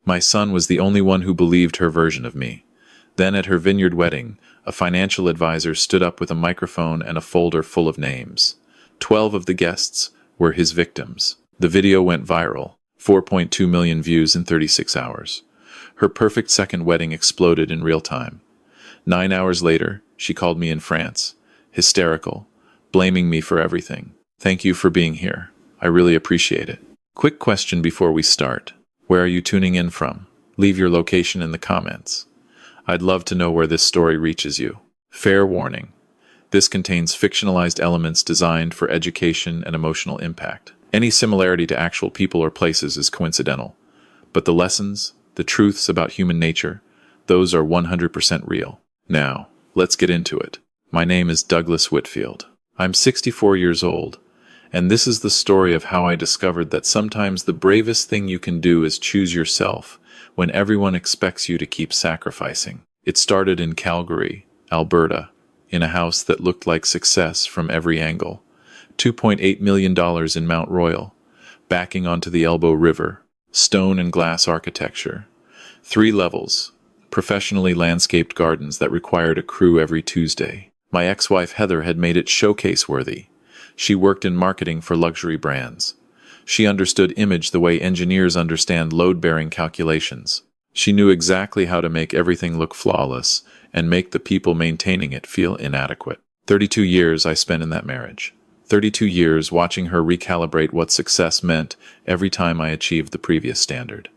My son was the only one who believed her version of me. Then at her vineyard wedding, a financial advisor stood up with a microphone and a folder full of names. 12 of the guests were his victims. The video went viral, 4.2 million views in 36 hours. Her perfect second wedding exploded in real time. 9 hours later, she called me in France, hysterical, blaming me for everything. Thank you for being here. I really appreciate it. Quick question before we start. Where are you tuning in from? Leave your location in the comments. I'd love to know where this story reaches you. Fair warning. This contains fictionalized elements designed for education and emotional impact. Any similarity to actual people or places is coincidental. But the lessons, the truths about human nature, those are 100% real. Now, let's get into it. My name is Douglas Whitfield. I'm 64 years old, and this is the story of how I discovered that sometimes the bravest thing you can do is choose yourself when everyone expects you to keep sacrificing. It started in Calgary, Alberta, in a house that looked like success from every angle. $2.8 million in Mount Royal, backing onto the Elbow River, stone and glass architecture. 3 levels, professionally landscaped gardens that required a crew every Tuesday. My ex-wife Heather had made it showcase-worthy. She worked in marketing for luxury brands. She understood image the way engineers understand load-bearing calculations. She knew exactly how to make everything look flawless and make the people maintaining it feel inadequate. 32 years I spent in that marriage. 32 years watching her recalibrate what success meant every time I achieved the previous standard.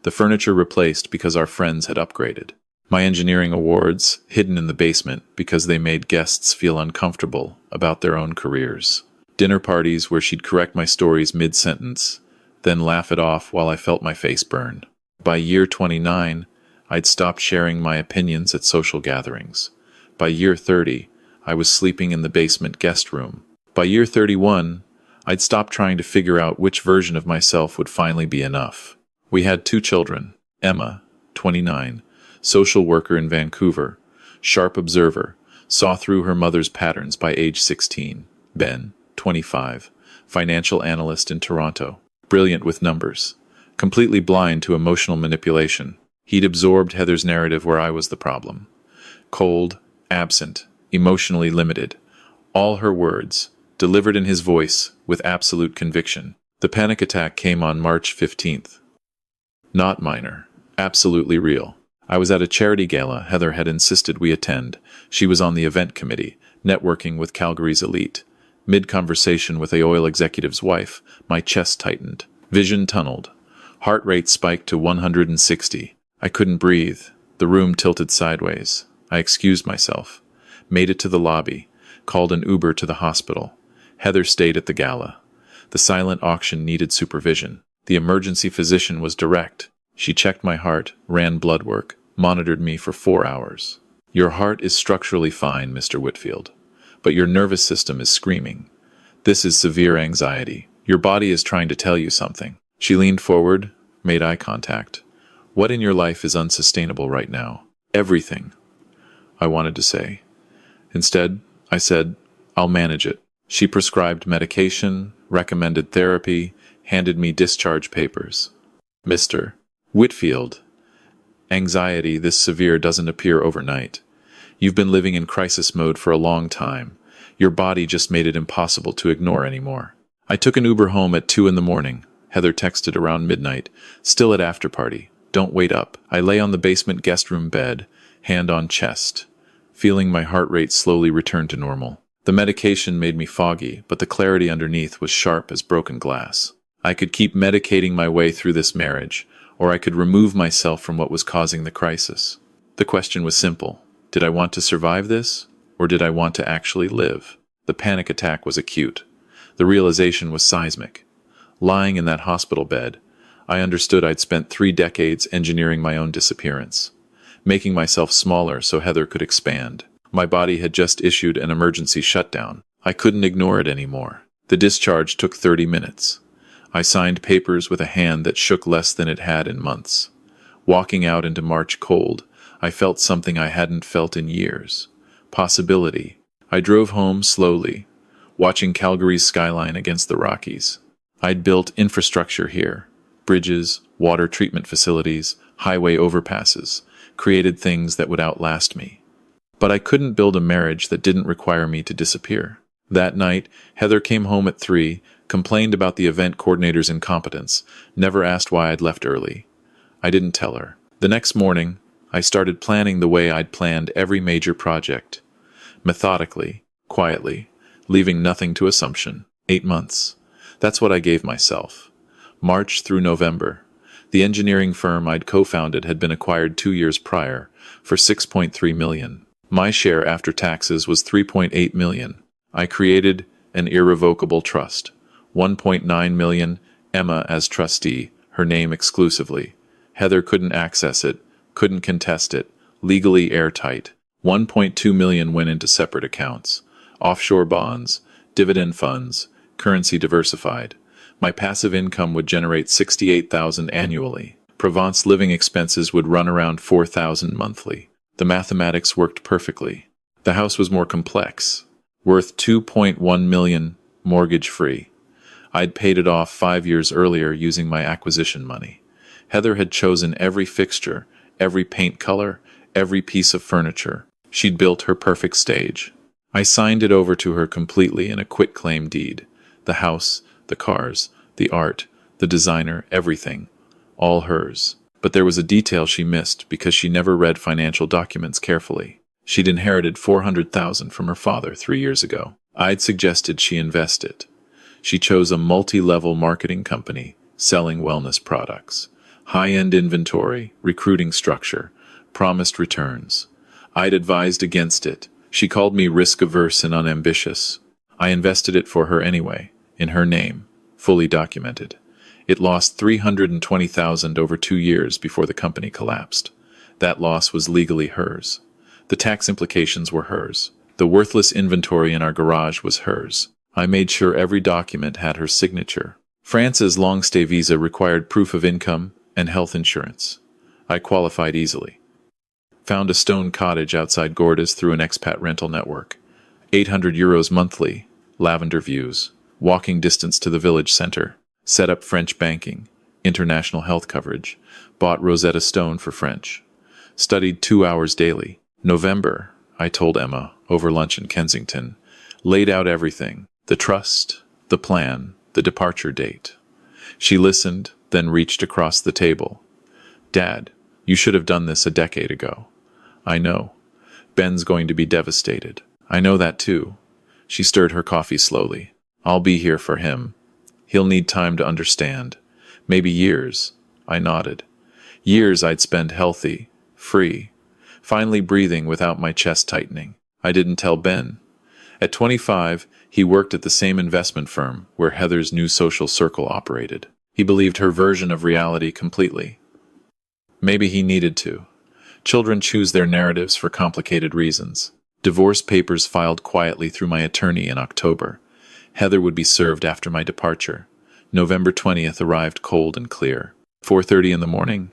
The furniture replaced because our friends had upgraded. My engineering awards hidden in the basement because they made guests feel uncomfortable about their own careers. Dinner parties where she'd correct my stories mid-sentence, then laugh it off while I felt my face burn. By year 29, I'd stopped sharing my opinions at social gatherings. By year 30, I was sleeping in the basement guest room. By year 31, I'd stopped trying to figure out which version of myself would finally be enough. We had 2 children, Emma, 29, social worker in Vancouver, sharp observer, saw through her mother's patterns by age 16. Ben, 25, financial analyst in Toronto, brilliant with numbers, completely blind to emotional manipulation. He'd absorbed Heather's narrative where I was the problem. Cold, absent, emotionally limited. All her words, delivered in his voice with absolute conviction. The panic attack came on March 15th. Not minor, absolutely real. I was at a charity gala Heather had insisted we attend. She was on the event committee, networking with Calgary's elite. Mid-conversation with a oil executive's wife, my chest tightened. Vision tunneled. Heart rate spiked to 160. I couldn't breathe. The room tilted sideways. I excused myself. Made it to the lobby. Called an Uber to the hospital. Heather stayed at the gala. The silent auction needed supervision. The emergency physician was direct. She checked my heart, ran blood work, monitored me for 4 hours. Your heart is structurally fine, Mr. Whitfield, but your nervous system is screaming. This is severe anxiety. Your body is trying to tell you something. She leaned forward, made eye contact. What in your life is unsustainable right now? Everything, I wanted to say. Instead, I said, I'll manage it. She prescribed medication, recommended therapy, handed me discharge papers. Mr. Whitfield, anxiety this severe doesn't appear overnight. You've been living in crisis mode for a long time. Your body just made it impossible to ignore anymore. I took an Uber home at 2 in the morning. Heather texted around midnight. Still at after party. Don't wait up. I lay on the basement guest room bed, hand on chest, feeling my heart rate slowly return to normal. The medication made me foggy, but the clarity underneath was sharp as broken glass. I could keep medicating my way through this marriage, or I could remove myself from what was causing the crisis. The question was simple. Did I want to survive this, or did I want to actually live? The panic attack was acute. The realization was seismic. Lying in that hospital bed, I understood I'd spent 3 decades engineering my own disappearance, making myself smaller so Heather could expand. My body had just issued an emergency shutdown. I couldn't ignore it anymore. The discharge took 30 minutes. I signed papers with a hand that shook less than it had in months. Walking out into March cold, I felt something I hadn't felt in years. Possibility. I drove home slowly, watching Calgary's skyline against the Rockies. I'd built infrastructure here, Bridges, water treatment facilities, highway overpasses, created things that would outlast me. But I couldn't build a marriage that didn't require me to disappear. That night, Heather came home at 3, complained about the event coordinator's incompetence, never asked why I'd left early. I didn't tell her. The next morning, I started planning the way I'd planned every major project. Methodically, quietly, leaving nothing to assumption. 8 months. That's what I gave myself. March through November. The engineering firm I'd co-founded had been acquired 2 years prior for $6.3 million. My share after taxes was $3.8 million. I created an irrevocable trust. $1.9 million, Emma as trustee, her name exclusively. Heather couldn't access it, couldn't contest it, legally airtight. $1.2 million went into separate accounts. Offshore bonds, dividend funds, currency diversified. My passive income would generate $68,000 annually. Provence living expenses would run around $4,000 monthly. The mathematics worked perfectly. The house was more complex, worth $2.1 million, mortgage-free. I'd paid it off 5 years earlier using my acquisition money. Heather had chosen every fixture, every paint color, every piece of furniture. She'd built her perfect stage. I signed it over to her completely in a quitclaim deed. The house, the cars, the art, the designer, everything. All hers. But there was a detail she missed because she never read financial documents carefully. She'd inherited $400,000 from her father 3 years ago. I'd suggested she invest it. She chose a multi-level marketing company, selling wellness products. High-end inventory, recruiting structure, promised returns. I'd advised against it. She called me risk-averse and unambitious. I invested it for her anyway, in her name, fully documented. It lost $320,000 over 2 years before the company collapsed. That loss was legally hers. The tax implications were hers. The worthless inventory in our garage was hers. I made sure every document had her signature. France's long-stay visa required proof of income and health insurance. I qualified easily. Found a stone cottage outside Gordes through an expat rental network. €800 monthly, lavender views, walking distance to the village center. Set up French banking, international health coverage, bought Rosetta Stone for French. Studied 2 hours daily. November, I told Emma, over lunch in Kensington. Laid out everything. The trust, the plan, the departure date. She listened, then reached across the table. Dad, you should have done this a decade ago. I know. Ben's going to be devastated. I know that too. She stirred her coffee slowly. I'll be here for him. He'll need time to understand. Maybe years. I nodded. Years I'd spend healthy, free, finally breathing without my chest tightening. I didn't tell Ben. At 25, he worked at the same investment firm where Heather's new social circle operated. He believed her version of reality completely. Maybe he needed to. Children choose their narratives for complicated reasons. Divorce papers filed quietly through my attorney in October. Heather would be served after my departure. November 20th arrived cold and clear. 4:30 in the morning.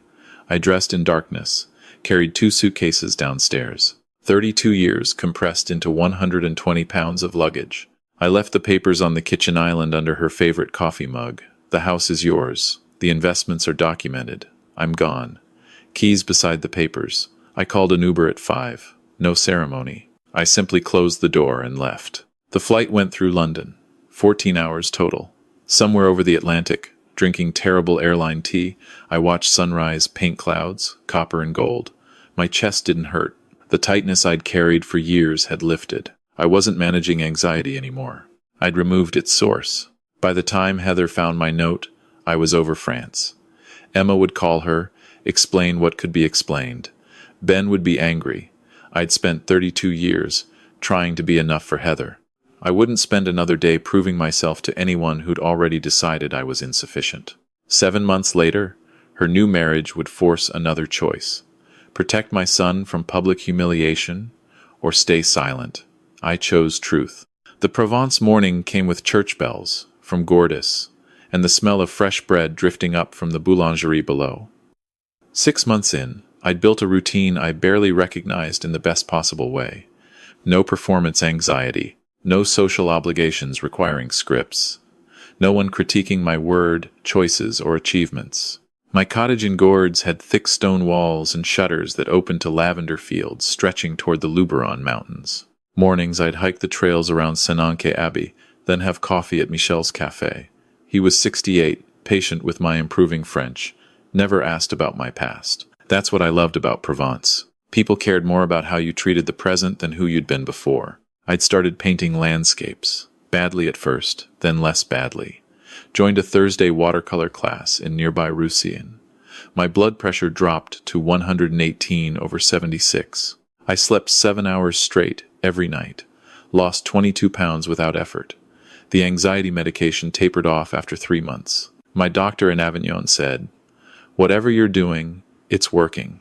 I dressed in darkness, carried 2 suitcases downstairs. 32 years compressed into 120 pounds of luggage. I left the papers on the kitchen island under her favorite coffee mug. The house is yours. The investments are documented. I'm gone. Keys beside the papers. I called an Uber at 5. No ceremony. I simply closed the door and left. The flight went through London. 14 hours total. Somewhere over the Atlantic, drinking terrible airline tea, I watched sunrise paint clouds, copper and gold. My chest didn't hurt. The tightness I'd carried for years had lifted. I wasn't managing anxiety anymore. I'd removed its source. By the time Heather found my note, I was over France. Emma would call her, explain what could be explained. Ben would be angry. I'd spent 32 years trying to be enough for Heather. I wouldn't spend another day proving myself to anyone who'd already decided I was insufficient. 7 months later, her new marriage would force another choice. Protect my son from public humiliation or stay silent. I chose truth. The Provence morning came with church bells from Gordes and the smell of fresh bread drifting up from the boulangerie below. 6 months in, I'd built a routine I barely recognized in the best possible way. No performance anxiety. No social obligations requiring scripts. No one critiquing my word, choices, or achievements. My cottage in Gourds had thick stone walls and shutters that opened to lavender fields stretching toward the Luberon Mountains. Mornings I'd hike the trails around Senanque Abbey, then have coffee at Michel's Café. He was 68, patient with my improving French, never asked about my past. That's what I loved about Provence. People cared more about how you treated the present than who you'd been before. I'd started painting landscapes, badly at first, then less badly. Joined a Thursday watercolor class in nearby Roussillon. My blood pressure dropped to 118/76. I slept 7 hours straight every night. Lost 22 pounds without effort. The anxiety medication tapered off after 3 months. My doctor in Avignon said, "Whatever you're doing, it's working.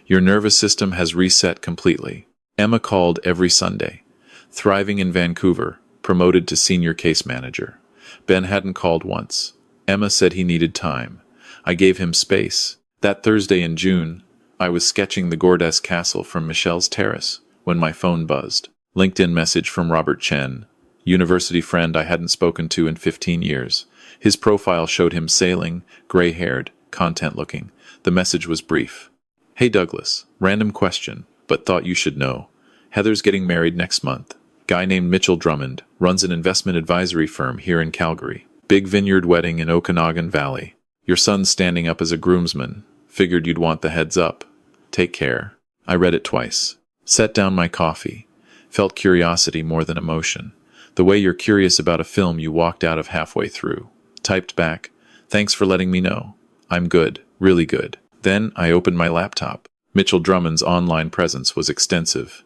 Your nervous system has reset completely." Emma called every Sunday. Thriving in Vancouver, promoted to senior case manager. Ben hadn't called once. Emma said he needed time. I gave him space. That Thursday in June, I was sketching the Gourdes Castle from Michel's terrace when my phone buzzed. LinkedIn message from Robert Chen, university friend I hadn't spoken to in 15 years. His profile showed him sailing, gray-haired, content-looking. The message was brief. "Hey Douglas, random question, but thought you should know. Heather's getting married next month. Guy named Mitchell Drummond, runs an investment advisory firm here in Calgary. Big vineyard wedding in Okanagan Valley. Your son's standing up as a groomsman. Figured you'd want the heads up. Take care." I read it twice. Set down my coffee. Felt curiosity more than emotion. The way you're curious about a film you walked out of halfway through. Typed back, "Thanks for letting me know. I'm good, really good." Then I opened my laptop. Mitchell Drummond's online presence was extensive.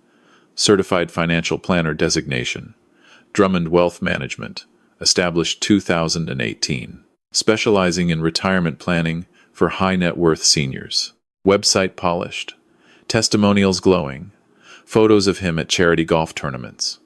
Certified Financial Planner designation. Drummond Wealth Management, established 2018. Specializing in retirement planning for high net worth seniors. Website polished. Testimonials glowing. Photos of him at charity golf tournaments.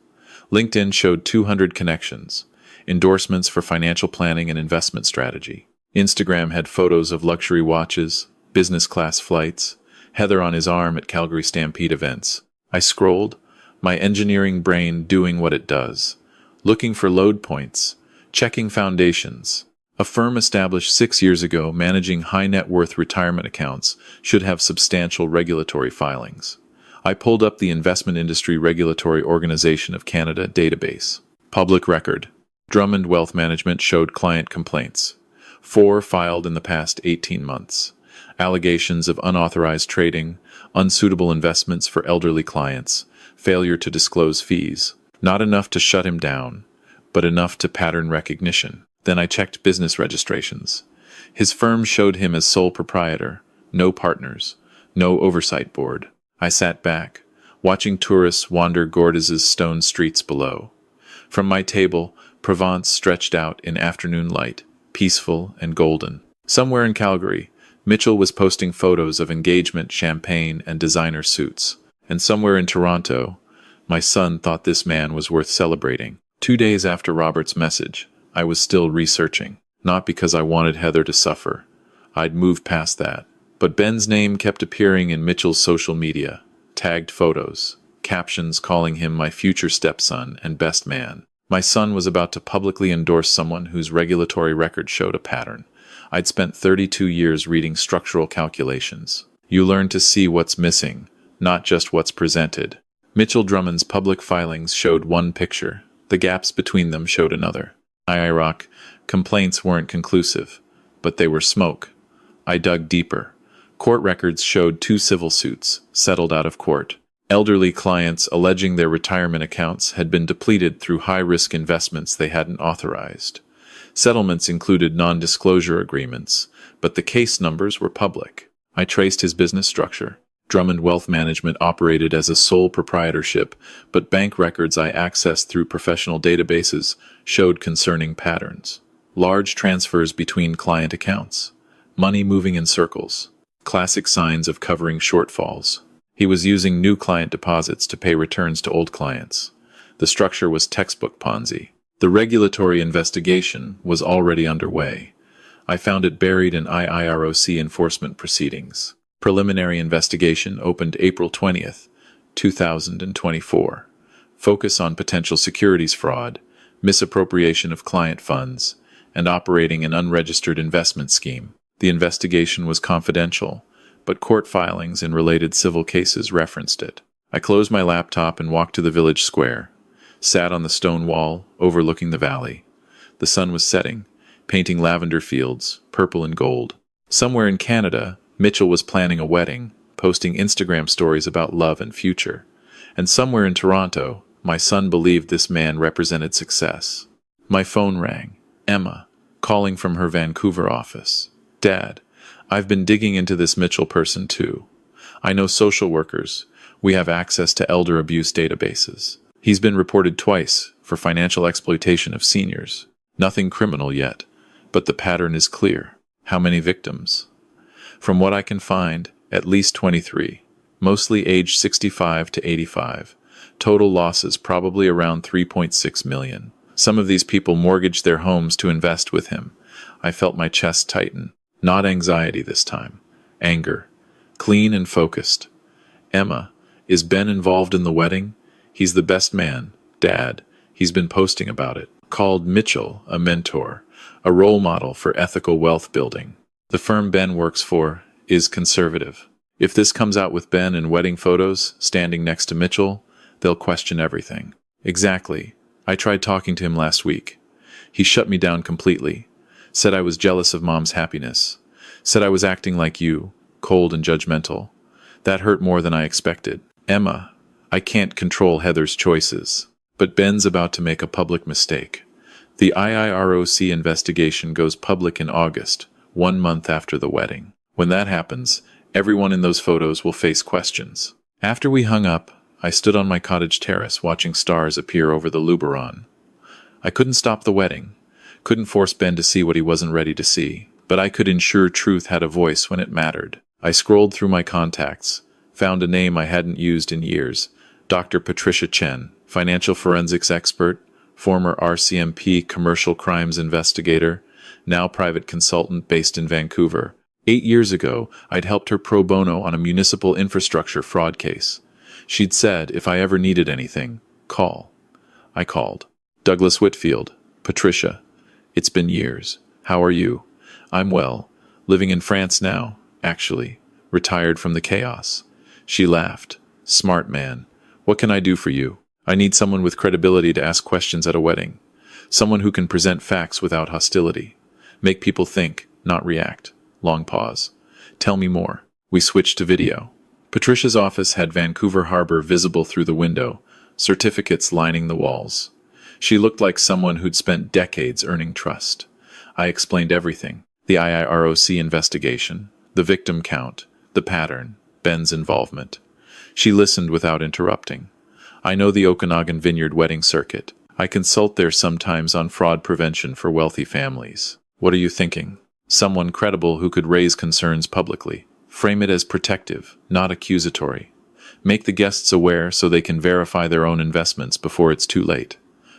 LinkedIn showed 200 connections. Endorsements for financial planning and investment strategy. Instagram had photos of luxury watches, business class flights, Heather on his arm at Calgary Stampede events. I scrolled, my engineering brain doing what it does. Looking for load points, checking foundations. A firm established 6 years ago managing high net worth retirement accounts should have substantial regulatory filings. I pulled up the Investment Industry Regulatory Organization of Canada database. Public record. Drummond Wealth Management showed client complaints. 4 filed in the past 18 months. Allegations of unauthorized trading, unsuitable investments for elderly clients, failure to disclose fees. Not enough to shut him down, but enough to pattern recognition. Then I checked business registrations. His firm showed him as sole proprietor, no partners, no oversight board. I sat back, watching tourists wander Gourdes's stone streets below. From my table, Provence stretched out in afternoon light, peaceful and golden. Somewhere in Calgary, Mitchell was posting photos of engagement champagne and designer suits. And somewhere in Toronto, my son thought this man was worth celebrating. 2 days after Robert's message, I was still researching. Not because I wanted Heather to suffer. I'd moved past that. But Ben's name kept appearing in Mitchell's social media. Tagged photos. Captions calling him my future stepson and best man. My son was about to publicly endorse someone whose regulatory record showed a pattern. I'd spent 32 years reading structural calculations. You learn to see what's missing, not just what's presented. Mitchell Drummond's public filings showed one picture. The gaps between them showed another. IIROC complaints weren't conclusive, but they were smoke. I dug deeper. Court records showed 2 civil suits, settled out of court. Elderly clients alleging their retirement accounts had been depleted through high-risk investments they hadn't authorized. Settlements included non-disclosure agreements, but the case numbers were public. I traced his business structure. Drummond Wealth Management operated as a sole proprietorship, but bank records I accessed through professional databases showed concerning patterns. Large transfers between client accounts. Money moving in circles. Classic signs of covering shortfalls. He was using new client deposits to pay returns to old clients. The structure was textbook Ponzi. The regulatory investigation was already underway. I found it buried in IIROC enforcement proceedings. Preliminary investigation opened April 20th, 2024. Focus on potential securities fraud, misappropriation of client funds, and operating an unregistered investment scheme. The investigation was confidential, but court filings in related civil cases referenced it. I closed my laptop and walked to the village square, sat on the stone wall overlooking the valley. The sun was setting, painting lavender fields, purple and gold. Somewhere in Canada, Mitchell was planning a wedding, posting Instagram stories about love and future. And somewhere in Toronto, my son believed this man represented success. My phone rang. Emma, calling from her Vancouver office. Dad, I've been digging into this Mitchell person too. I know social workers. We have access to elder abuse databases. He's been reported twice for financial exploitation of seniors. Nothing criminal yet, but the pattern is clear. How many victims? From what I can find, at least 23, mostly aged 65 to 85. Total losses probably around 3.6 million. Some of these people mortgaged their homes to invest with him. I felt my chest tighten. Not anxiety this time. Anger. Clean and focused. Emma, is Ben involved in the wedding? He's the best man, Dad. He's been posting about it. Called Mitchell a mentor, a role model for ethical wealth building. The firm Ben works for is conservative. If this comes out with Ben in wedding photos standing next to Mitchell, they'll question everything. Exactly. I tried talking to him last week. He shut me down completely. Said I was jealous of Mom's happiness. Said I was acting like you, cold and judgmental. That hurt more than I expected. Emma, I can't control Heather's choices. But Ben's about to make a public mistake. The IIROC investigation goes public in August, 1 month after the wedding. When that happens, everyone in those photos will face questions. After we hung up, I stood on my cottage terrace watching stars appear over the Luberon. I couldn't stop the wedding, couldn't force Ben to see what he wasn't ready to see, but I could ensure truth had a voice when it mattered. I scrolled through my contacts, found a name I hadn't used in years, Dr. Patricia Chen, financial forensics expert, former RCMP commercial crimes investigator, now private consultant based in Vancouver. 8 years ago, I'd helped her pro bono on a municipal infrastructure fraud case. She'd said if I ever needed anything, call. I called. Douglas Whitfield. Patricia. It's been years. How are you? I'm well. Living in France now, actually. Retired from the chaos. She laughed. Smart man. What can I do for you? I need someone with credibility to ask questions at a wedding. Someone who can present facts without hostility. Make people think, not react. Long pause. Tell me more. We switched to video. Patricia's office had Vancouver Harbor visible through the window, certificates lining the walls. She looked like someone who'd spent decades earning trust. I explained everything. The IIROC investigation, the victim count, the pattern, Ben's involvement. She listened without interrupting. I know the Okanagan Vineyard wedding circuit. I consult there sometimes on fraud prevention for wealthy families. What are you thinking? Someone credible who could raise concerns publicly. Frame it as protective, not accusatory. Make the guests aware so they can verify their own investments before it's too late.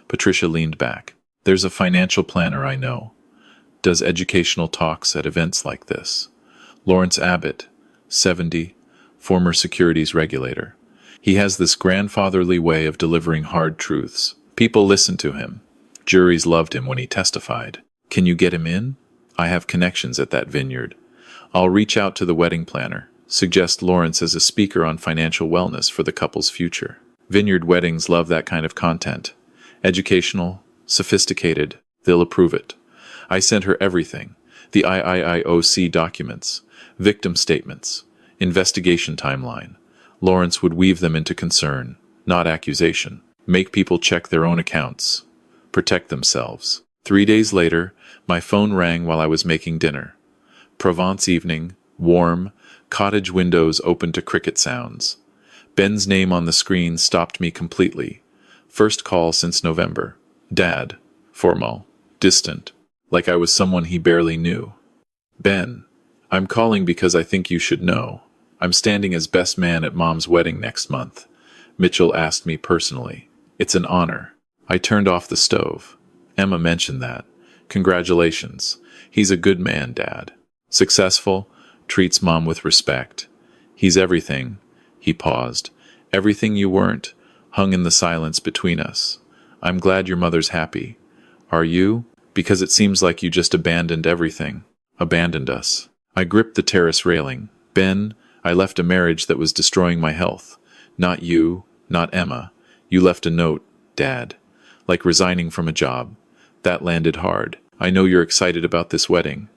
Patricia leaned back. There's a financial planner I know. Does educational talks at events like this. Lawrence Abbott, 70, former securities regulator. He has this grandfatherly way of delivering hard truths. People listen to him. Juries loved him when he testified. Can you get him in? I have connections at that vineyard. I'll reach out to the wedding planner, suggest Lawrence as a speaker on financial wellness for the couple's future. Vineyard weddings love that kind of content. Educational, sophisticated, they'll approve it. I sent her everything, the IIIOC documents, victim statements, investigation timeline. Lawrence would weave them into concern, not accusation. Make people check their own accounts. Protect themselves. 3 days later, my phone rang while I was making dinner. Provence evening, warm, cottage windows open to cricket sounds. Ben's name on the screen stopped me completely. First call since November. Dad. Formal. Distant. Like I was someone he barely knew. Ben. I'm calling because I think you should know. I'm standing as best man at Mom's wedding next month. Mitchell asked me personally. It's an honor. I turned off the stove. Emma mentioned that. Congratulations. He's a good man, Dad. Successful, treats Mom with respect. He's everything. He paused. Everything you weren't, hung in the silence between us. I'm glad your mother's happy. Are you? Because it seems like you just abandoned everything. Abandoned us. I gripped the terrace railing. Ben, I left a marriage that was destroying my health. Not you, not Emma. You left a note, Dad. Like resigning from a job. That landed hard. I know you're excited about this wedding.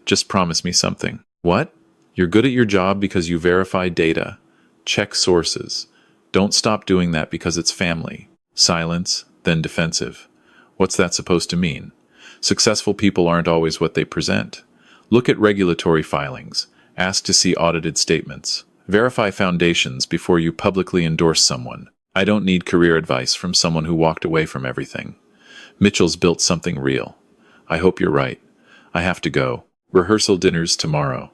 Just promise me something. What? You're good at your job because you verify data. Check sources. Don't stop doing that because it's family. Silence, then defensive. What's that supposed to mean? Successful people aren't always what they present. Look at regulatory filings. Ask to see audited statements. Verify foundations before you publicly endorse someone. I don't need career advice from someone who walked away from everything. Mitchell's built something real. I hope you're right. I have to go. Rehearsal dinner's tomorrow.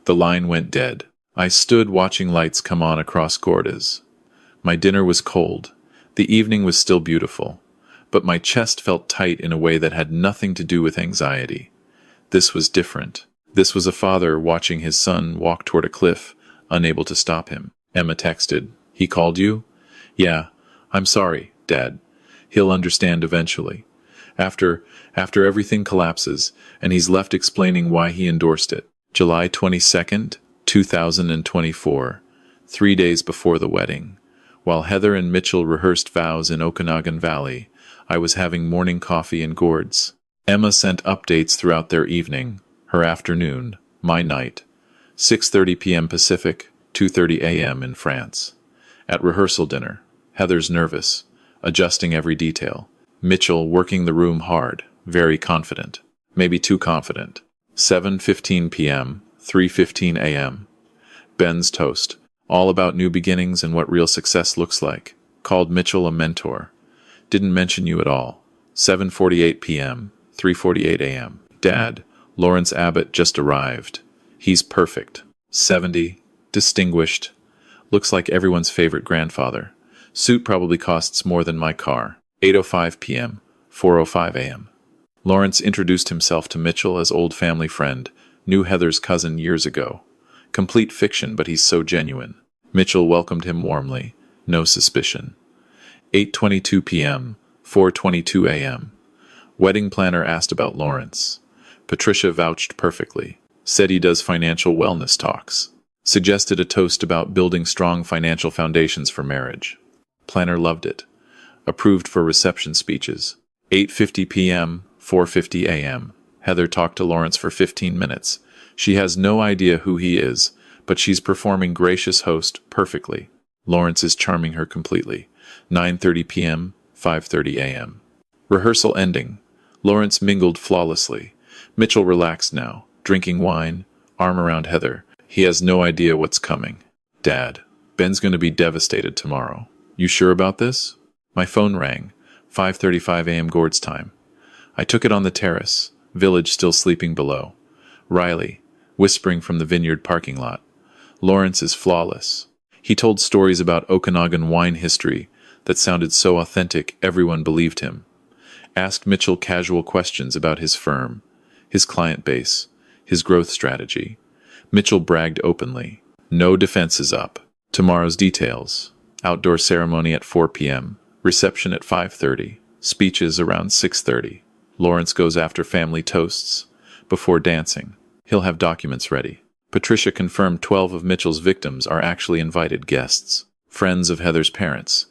The line went dead. I stood watching lights come on across Gordas. My dinner was cold. The evening was still beautiful. But my chest felt tight in a way that had nothing to do with anxiety. This was different. This was a father watching his son walk toward a cliff, unable to stop him. Emma texted. He called you? Yeah. I'm sorry, Dad. He'll understand eventually. After everything collapses, and he's left explaining why he endorsed it. July 22nd, 2024, 3 days before the wedding. While Heather and Mitchell rehearsed vows in Okanagan Valley, I was having morning coffee in gourds. Emma sent updates throughout their evening, her afternoon, my night. 6:30 p.m. Pacific, 2:30 a.m. in France. At rehearsal dinner, Heather's nervous, adjusting every detail. Mitchell working the room hard, very confident. Maybe too confident. 7:15 p.m., 3:15 a.m. Ben's toast, all about new beginnings and what real success looks like. Called Mitchell a mentor. Didn't mention you at all. 7:48 p.m., 3:48 a.m. Dad, Lawrence Abbott just arrived. He's perfect. 70. Distinguished. Looks like everyone's favorite grandfather. Suit probably costs more than my car. 8:05 p.m., 4:05 a.m. Lawrence introduced himself to Mitchell as old family friend, knew Heather's cousin years ago. Complete fiction, but he's so genuine. Mitchell welcomed him warmly. No suspicion. 8:22 p.m., 4:22 a.m. Wedding planner asked about Lawrence. Patricia vouched perfectly. Said he does financial wellness talks. Suggested a toast about building strong financial foundations for marriage. Planner loved it. Approved for reception speeches. 8:50 p.m., 4:50 a.m. Heather talked to Lawrence for 15 minutes. She has no idea who he is, but she's performing gracious host perfectly. Lawrence is charming her completely. 9:30 p.m., 5:30 a.m. Rehearsal ending. Lawrence mingled flawlessly. Mitchell relaxed now, drinking wine, arm around Heather. He has no idea what's coming. Dad, Ben's going to be devastated tomorrow. You sure about this? My phone rang. 5:35 a.m. Gord's time. I took it on the terrace, village still sleeping below. Riley, whispering from the vineyard parking lot. Lawrence is flawless. He told stories about Okanagan wine history that sounded so authentic everyone believed him. Asked Mitchell casual questions about his firm, his client base, his growth strategy. Mitchell bragged openly. No defenses up. Tomorrow's details. Outdoor ceremony at 4 p.m. Reception at 5:30. Speeches around 6:30. Lawrence goes after family toasts. Before dancing. He'll have documents ready. Patricia confirmed 12 of Mitchell's victims are actually invited guests. Friends of Heather's parents.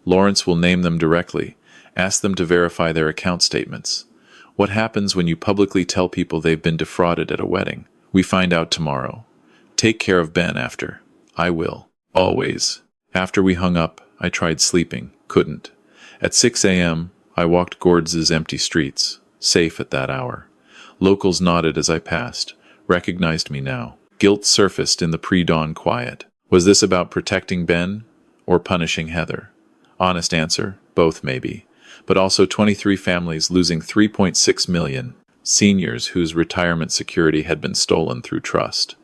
Lawrence will name them directly. Ask them to verify their account statements. What happens when you publicly tell people they've been defrauded at a wedding? We find out tomorrow. Take care of Ben after. I will. Always. After we hung up, I tried sleeping. Couldn't. At 6 a.m., I walked Gords' empty streets. Safe at that hour. Locals nodded as I passed. Recognized me now. Guilt surfaced in the pre-dawn quiet. Was this about protecting Ben or punishing Heather? Honest answer, both maybe. But also 23 families losing 3.6 million. Seniors whose retirement security had been stolen through trust.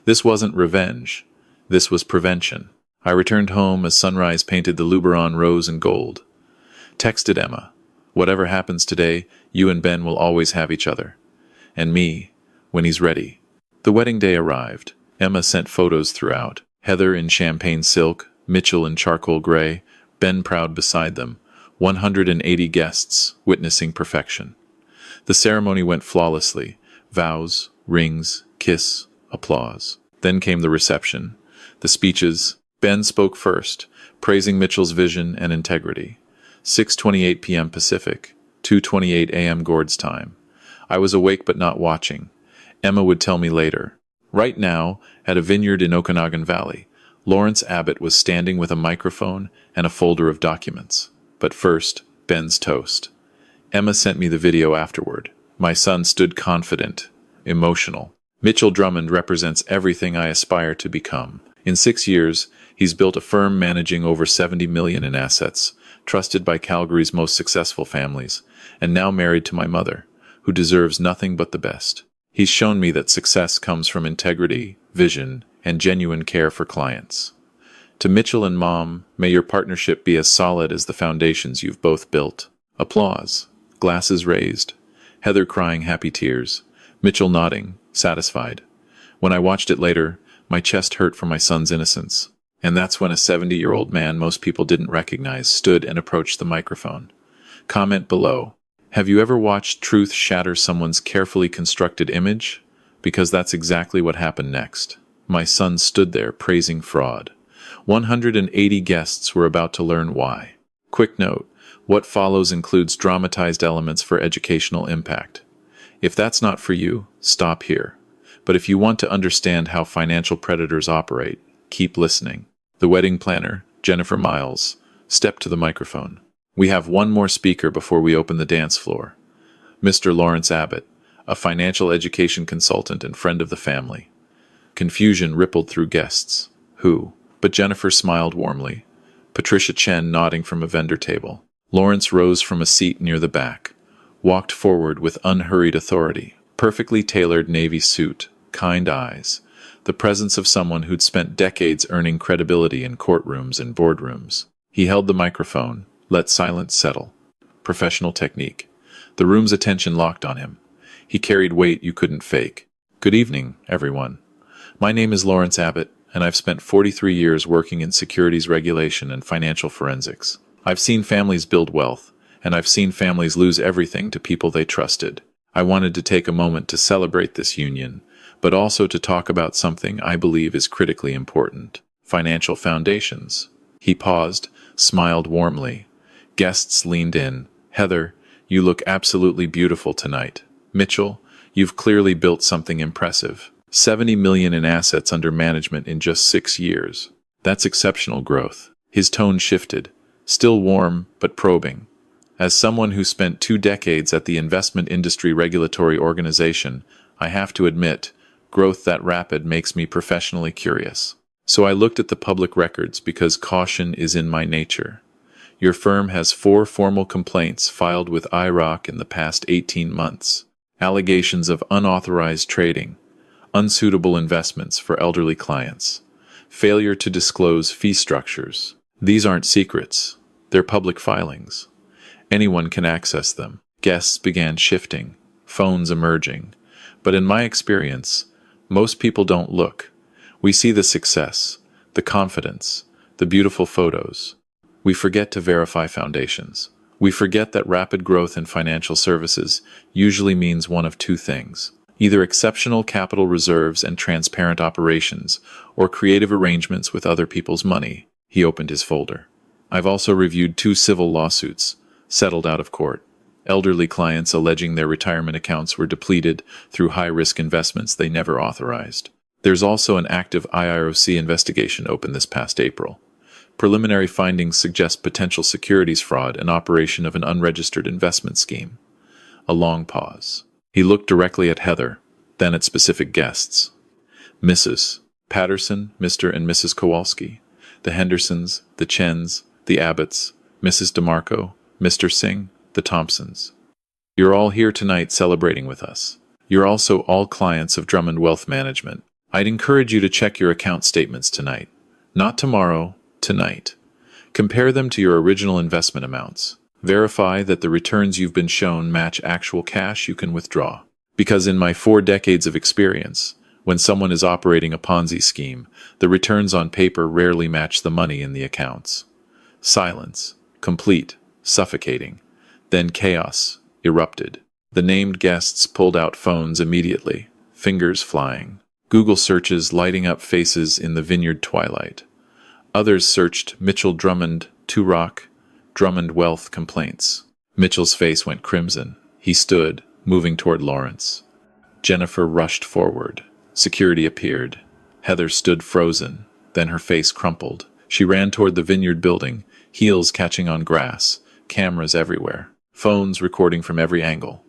This wasn't revenge. This was prevention. I returned home as sunrise painted the Luberon rose and gold. Texted Emma. Whatever happens today, you and Ben will always have each other. And me, when he's ready. The wedding day arrived. Emma sent photos throughout. Heather in champagne silk, Mitchell in charcoal gray, Ben proud beside them. 180 guests, witnessing perfection. The ceremony went flawlessly. Vows, rings, kiss, applause. Then came the reception. The speeches. Ben spoke first, praising Mitchell's vision and integrity. 6:28 p.m. Pacific, 2:28 a.m. Gord's time. I was awake but not watching. Emma would tell me later. Right now, at a vineyard in Okanagan Valley, Lawrence Abbott was standing with a microphone and a folder of documents. But first, Ben's toast. Emma sent me the video afterward. My son stood confident, emotional. Mitchell Drummond represents everything I aspire to become. In 6 years, he's built a firm managing over $70 million in assets, trusted by Calgary's most successful families, and now married to my mother, who deserves nothing but the best. He's shown me that success comes from integrity, vision, and genuine care for clients. To Mitchell and Mom, may your partnership be as solid as the foundations you've both built. Applause. Glasses raised. Heather crying happy tears. Mitchell nodding, satisfied. When I watched it later, my chest hurt for my son's innocence. And that's when a 70-year-old man most people didn't recognize stood and approached the microphone. Comment below. Have you ever watched truth shatter someone's carefully constructed image? Because that's exactly what happened next. My son stood there praising fraud. 180 guests were about to learn why. Quick note, what follows includes dramatized elements for educational impact. If that's not for you, stop here. But if you want to understand how financial predators operate, keep listening. The wedding planner, Jennifer Miles, stepped to the microphone. We have one more speaker before we open the dance floor. Mr. Lawrence Abbott, a financial education consultant and friend of the family. Confusion rippled through guests. Who? But Jennifer smiled warmly. Patricia Chen nodding from a vendor table. Lawrence rose from a seat near the back, walked forward with unhurried authority. Perfectly tailored navy suit, kind eyes, the presence of someone who'd spent decades earning credibility in courtrooms and boardrooms. He held the microphone, let silence settle. Professional technique. The room's attention locked on him. He carried weight you couldn't fake. Good evening, everyone. My name is Lawrence Abbott, and I've spent 43 years working in securities regulation and financial forensics. I've seen families build wealth, and I've seen families lose everything to people they trusted. I wanted to take a moment to celebrate this union, but also to talk about something I believe is critically important: financial foundations. He paused, smiled warmly. Guests leaned in. Heather, you look absolutely beautiful tonight. Mitchell, you've clearly built something impressive. 70 million in assets under management in just 6 years. That's exceptional growth. His tone shifted, still warm but probing. As someone who spent 2 decades at the investment industry regulatory organization, I have to admit, growth that rapid makes me professionally curious. So I looked at the public records because caution is in my nature. Your firm has 4 formal complaints filed with IROC in the past 18 months. Allegations of unauthorized trading, unsuitable investments for elderly clients, failure to disclose fee structures. These aren't secrets. They're public filings. Anyone can access them. Guests began shifting, phones emerging. But in my experience, most people don't look. We see the success, the confidence, the beautiful photos. We forget to verify foundations. We forget that rapid growth in financial services usually means one of 2 things: either exceptional capital reserves and transparent operations, or creative arrangements with other people's money. He opened his folder. I've also reviewed 2 civil lawsuits, settled out of court. Elderly clients alleging their retirement accounts were depleted through high-risk investments they never authorized. There's also an active IROC investigation open this past April. Preliminary findings suggest potential securities fraud and operation of an unregistered investment scheme. A long pause. He looked directly at Heather, then at specific guests. Mrs. Patterson, Mr. and Mrs. Kowalski, the Hendersons, the Chens, the Abbotts, Mrs. DeMarco, Mr. Singh, the Thompsons. You're all here tonight celebrating with us. You're also all clients of Drummond Wealth Management. I'd encourage you to check your account statements tonight. Not tomorrow, tonight. Compare them to your original investment amounts. Verify that the returns you've been shown match actual cash you can withdraw. Because in my 4 decades of experience, when someone is operating a Ponzi scheme, the returns on paper rarely match the money in the accounts. Silence, complete, suffocating. Then chaos erupted. The named guests pulled out phones immediately, fingers flying. Google searches lighting up faces in the vineyard twilight. Others searched Mitchell Drummond, Rock, Drummond wealth complaints. Mitchell's face went crimson. He stood, moving toward Lawrence. Jennifer rushed forward. Security appeared. Heather stood frozen. Then her face crumpled. She ran toward the vineyard building, heels catching on grass, cameras everywhere, phones recording from every angle.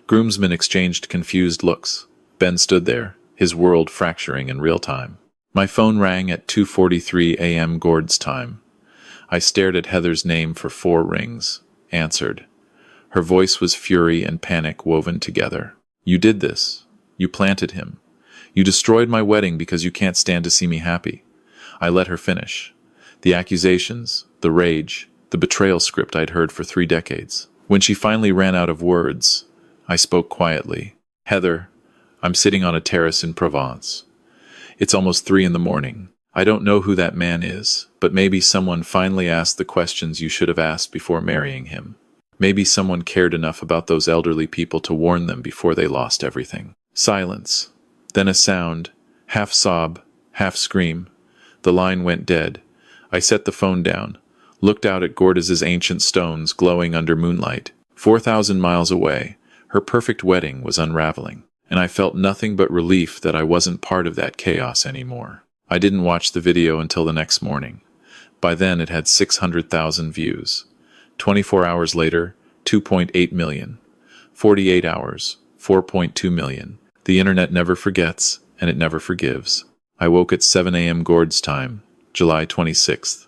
Groomsmen exchanged confused looks. Ben stood there, his world fracturing in real time. My phone rang at 2:43 a.m. Gord's time. I stared at Heather's name for 4 rings. Answered. Her voice was fury and panic woven together. You did this. You planted him. You destroyed my wedding because you can't stand to see me happy. I let her finish. The accusations, the rage, the betrayal script I'd heard for 3 decades. When she finally ran out of words, I spoke quietly. Heather, I'm sitting on a terrace in Provence. It's almost 3 in the morning. I don't know who that man is, but maybe someone finally asked the questions you should have asked before marrying him. Maybe someone cared enough about those elderly people to warn them before they lost everything. Silence. Then a sound, half sob, half scream. The line went dead. I set the phone down, looked out at Gordas's ancient stones glowing under moonlight. 4,000 miles away, her perfect wedding was unraveling, and I felt nothing but relief that I wasn't part of that chaos anymore. I didn't watch the video until the next morning. By then it had 600,000 views. 24 hours later, 2.8 million. 48 hours, 4.2 million. The internet never forgets, and it never forgives. I woke at 7 a.m. Gord's time, July 26th.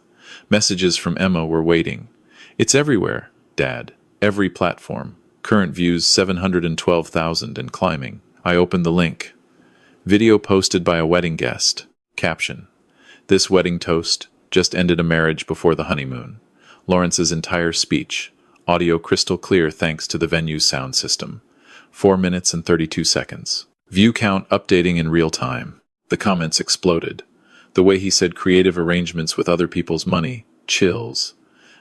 Messages from Emma were waiting. It's everywhere, Dad. Every platform. Current views 712,000 and climbing. I opened the link. Video posted by a wedding guest. Caption. This wedding toast just ended a marriage before the honeymoon. Lawrence's entire speech. Audio crystal clear thanks to the venue's sound system. 4 minutes and 32 seconds. View count updating in real time. The comments exploded. The way he said creative arrangements with other people's money. Chills.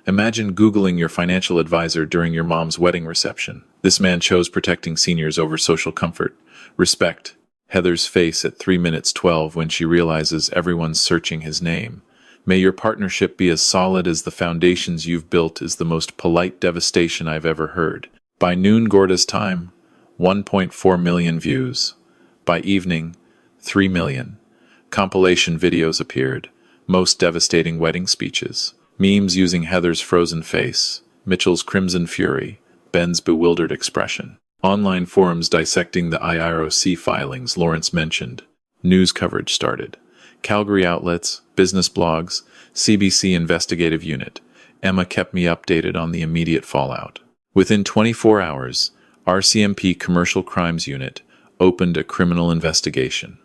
Imagine Googling your financial advisor during your mom's wedding reception. This man chose protecting seniors over social comfort. Respect. Heather's face at 3 minutes 12 when she realizes everyone's searching his name. May your partnership be as solid as the foundations you've built is the most polite devastation I've ever heard. By noon Gorda's time, 1.4 million views. By evening, 3 million. Compilation videos appeared. Most devastating wedding speeches. Memes using Heather's frozen face, Mitchell's crimson fury, Ben's bewildered expression. Online forums dissecting the IROC filings Lawrence mentioned. News coverage started. Calgary outlets, business blogs, CBC investigative unit. Emma kept me updated on the immediate fallout. Within 24 hours, RCMP Commercial Crimes Unit opened a criminal investigation.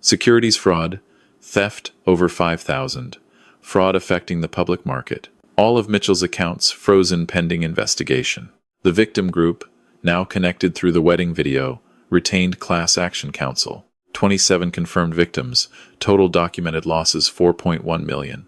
Securities fraud, theft over 5,000, fraud affecting the public market. All of Mitchell's accounts frozen pending investigation. The victim group, now connected through the wedding video, retained class action counsel. 27 confirmed victims, total documented losses 4.1 million.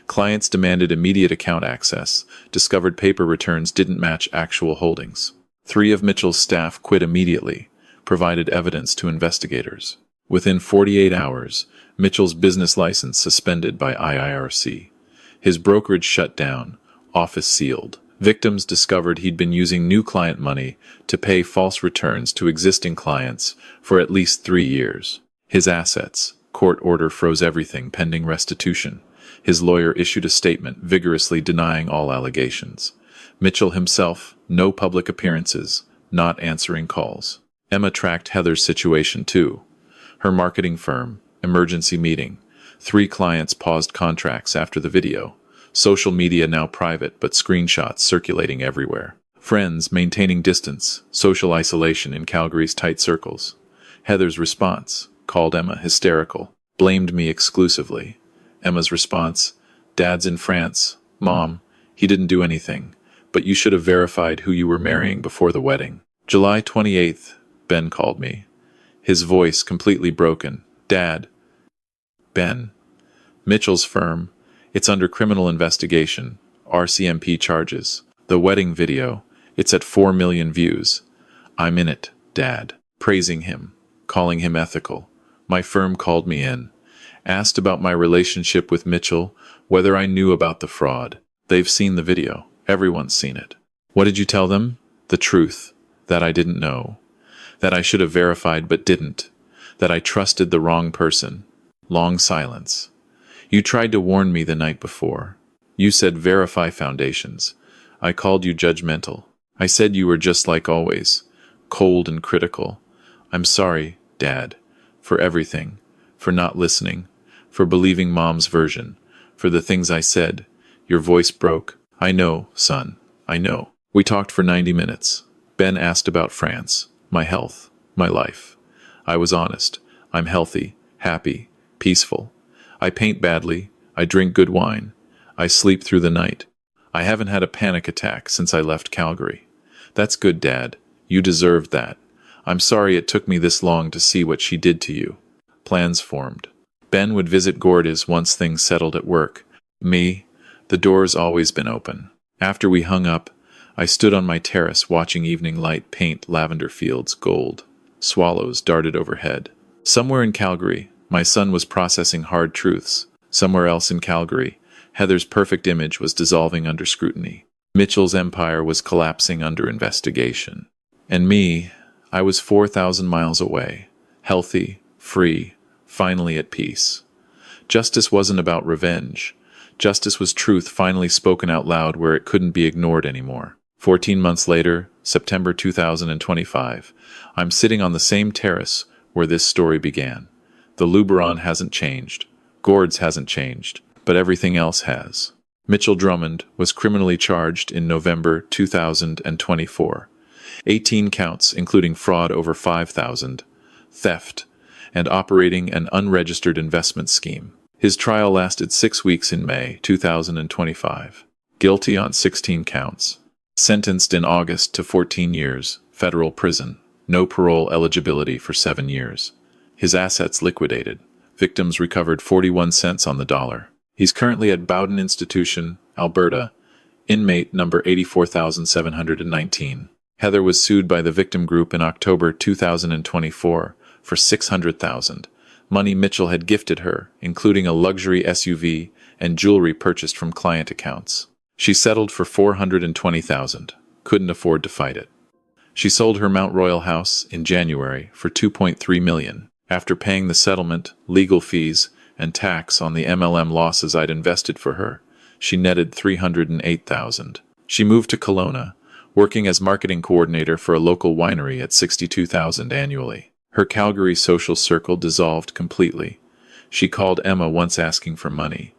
Clients demanded immediate account access, discovered paper returns didn't match actual holdings. 3 of Mitchell's staff quit immediately, provided evidence to investigators. Within 48 hours, Mitchell's business license suspended by IIRC. His brokerage shut down, office sealed. Victims discovered he'd been using new client money to pay false returns to existing clients for at least 3 years. His assets, court order froze everything pending restitution. His lawyer issued a statement vigorously denying all allegations. Mitchell himself, no public appearances, not answering calls. Emma tracked Heather's situation too. Her marketing firm, emergency meeting. 3 clients paused contracts after the video. Social media now private but screenshots circulating everywhere. Friends maintaining distance, social isolation in Calgary's tight circles. Heather's response, called Emma hysterical, blamed me exclusively. Emma's response, Dad's in France. Mom, he didn't do anything, but you should have verified who you were marrying before the wedding. July 28th, Ben called me. His voice completely broken. Dad. Ben. Mitchell's firm. It's under criminal investigation. RCMP charges. The wedding video. It's at 4 million views. I'm in it, Dad. Praising him, calling him ethical. My firm called me in, asked about my relationship with Mitchell, whether I knew about the fraud. They've seen the video. Everyone's seen it. What did you tell them? The truth. That I didn't know. That I should have verified but didn't. That I trusted the wrong person. Long silence. You tried to warn me the night before. You said verify foundations. I called you judgmental. I said you were just like always, cold and critical. I'm sorry, Dad, for everything, for not listening, for believing Mom's version, for the things I said. Your voice broke. I know, son, I know. We talked for 90 minutes. Ben asked about France, my health, my life. I was honest. I'm healthy, happy, peaceful. I paint badly. I drink good wine. I sleep through the night. I haven't had a panic attack since I left Calgary. That's good, Dad. You deserved that. I'm sorry it took me this long to see what she did to you. Plans formed. Ben would visit Gordes once things settled at work. Me, the door's always been open. After we hung up, I stood on my terrace watching evening light paint lavender fields gold. Swallows darted overhead. Somewhere in Calgary, my son was processing hard truths. Somewhere else in Calgary, Heather's perfect image was dissolving under scrutiny. Mitchell's empire was collapsing under investigation. And me, I was 4,000 miles away, healthy, free, finally at peace. Justice wasn't about revenge. Justice was truth finally spoken out loud where it couldn't be ignored anymore. 14 months later, September 2025, I'm sitting on the same terrace where this story began. The Luberon hasn't changed. Gordes hasn't changed. But everything else has. Mitchell Drummond was criminally charged in November 2024. 18 counts, including fraud over $5,000, theft, and operating an unregistered investment scheme. His trial lasted 6 weeks in May 2025. Guilty on 16 counts. Sentenced in August to 14 years, federal prison. No parole eligibility for 7 years. His assets liquidated. Victims recovered 41 cents on the dollar. He's currently at Bowden Institution, Alberta, inmate number 84,719. Heather was sued by the victim group in October 2024 for $600,000, money Mitchell had gifted her, including a luxury SUV and jewelry purchased from client accounts. She settled for $420,000, couldn't afford to fight it. She sold her Mount Royal house in January for $2.3 million. After paying the settlement, legal fees, and tax on the MLM losses I'd invested for her, she netted $308,000. She moved to Kelowna, working as marketing coordinator for a local winery at $62,000 annually. Her Calgary social circle dissolved completely. She called Emma once asking for money.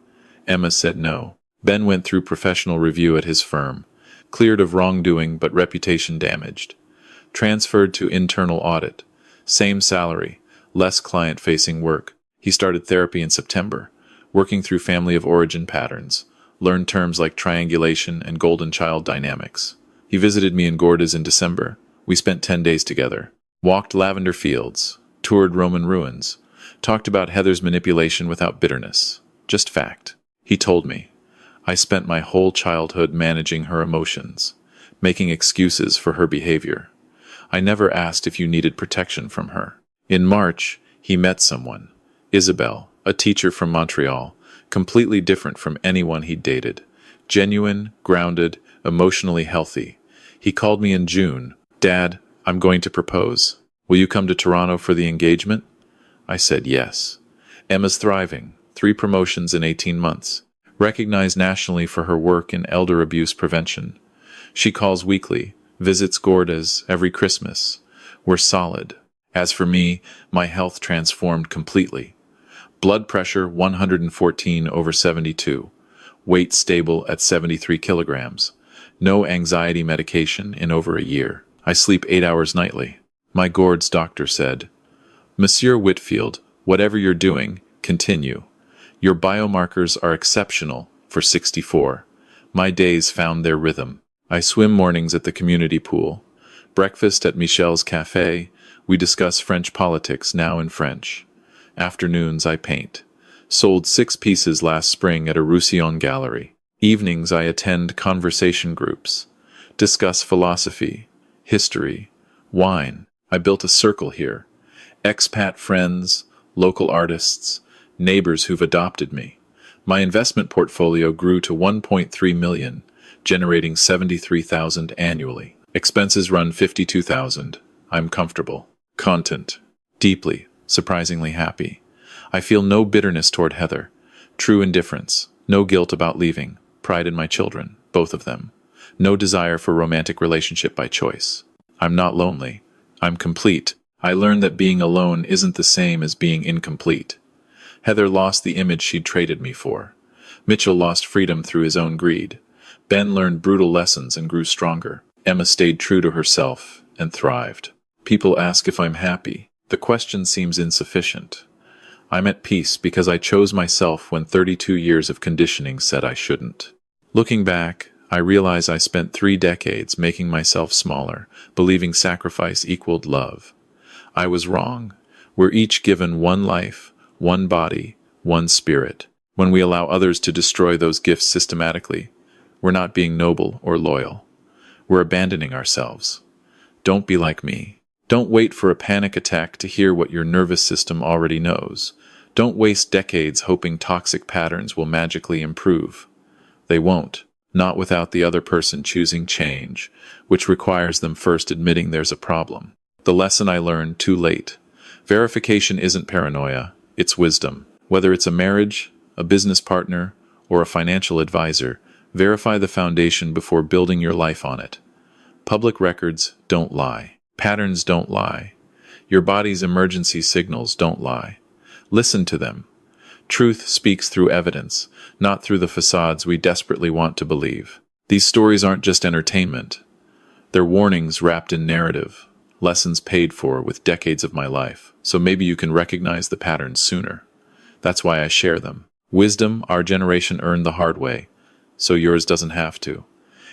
Emma said no. Ben went through professional review at his firm, cleared of wrongdoing but reputation damaged. Transferred to internal audit. Same salary, less client-facing work. He started therapy in September, working through family of origin patterns, learned terms like triangulation and golden child dynamics. He visited me in Gordes in December. We spent 10 days together, walked lavender fields, toured Roman ruins, talked about Heather's manipulation without bitterness, just fact. He told me, I spent my whole childhood managing her emotions, making excuses for her behavior. I never asked if you needed protection from her. In March, he met someone. Isabel, a teacher from Montreal, completely different from anyone he'd dated. Genuine, grounded, emotionally healthy. He called me in June. Dad, I'm going to propose. Will you come to Toronto for the engagement? I said yes. Emma's thriving. 3 promotions in 18 months. Recognized nationally for her work in elder abuse prevention. She calls weekly, visits Gordes every Christmas. We're solid. As for me, my health transformed completely. Blood pressure 114/72. Weight stable at 73 kilograms. No anxiety medication in over a year. I sleep 8 hours nightly. My Gordes doctor said, Monsieur Whitfield, whatever you're doing, continue. Your biomarkers are exceptional for 64. My days found their rhythm. I swim mornings at the community pool. Breakfast at Michel's Café. We discuss French politics now in French. Afternoons I paint. Sold 6 pieces last spring at a Roussillon gallery. Evenings I attend conversation groups. Discuss philosophy, history, Wine. I built a circle here. Expat friends, local artists, neighbors who've adopted me. My investment portfolio grew to 1.3 million, generating 73,000 annually. Expenses run 52,000. I'm comfortable. Content. Deeply, surprisingly happy. I feel no bitterness toward Heather. True indifference. No guilt about leaving. Pride in my children, both of them. No desire for romantic relationship by choice. I'm not lonely. I'm complete. I learned that being alone isn't the same as being incomplete. Heather lost the image she'd traded me for. Mitchell lost freedom through his own greed. Ben learned brutal lessons and grew stronger. Emma stayed true to herself and thrived. People ask if I'm happy. The question seems insufficient. I'm at peace because I chose myself when 32 years of conditioning said I shouldn't. Looking back, I realize I spent 3 decades making myself smaller, believing sacrifice equaled love. I was wrong. We're each given one life, one body, one spirit. When we allow others to destroy those gifts systematically, we're not being noble or loyal. We're abandoning ourselves. Don't be like me. Don't wait for a panic attack to hear what your nervous system already knows. Don't waste decades hoping toxic patterns will magically improve. They won't, not without the other person choosing change, which requires them first admitting there's a problem. The lesson I learned too late. Verification isn't paranoia, it's wisdom. Whether it's a marriage, a business partner, or a financial advisor, verify the foundation before building your life on it. Public records don't lie. Patterns don't lie. Your body's emergency signals don't lie. Listen to them. Truth speaks through evidence, not through the facades we desperately want to believe. These stories aren't just entertainment. They're warnings wrapped in narrative, lessons paid for with decades of my life, so maybe you can recognize the patterns sooner. That's why I share them. Wisdom our generation earned the hard way, so yours doesn't have to.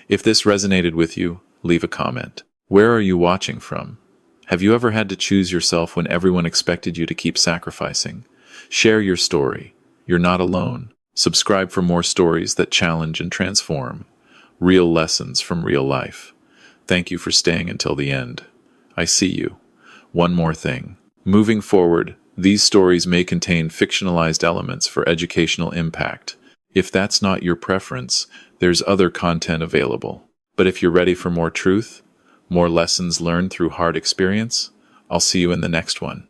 If this resonated with you, leave a comment. Where are you watching from? Have you ever had to choose yourself when everyone expected you to keep sacrificing? Share your story. You're not alone. Subscribe for more stories that challenge and transform. Real lessons from real life. Thank you for staying until the end. I see you. One more thing. Moving forward, these stories may contain fictionalized elements for educational impact. If that's not your preference, there's other content available. But if you're ready for more truth, more lessons learned through hard experience, I'll see you in the next one.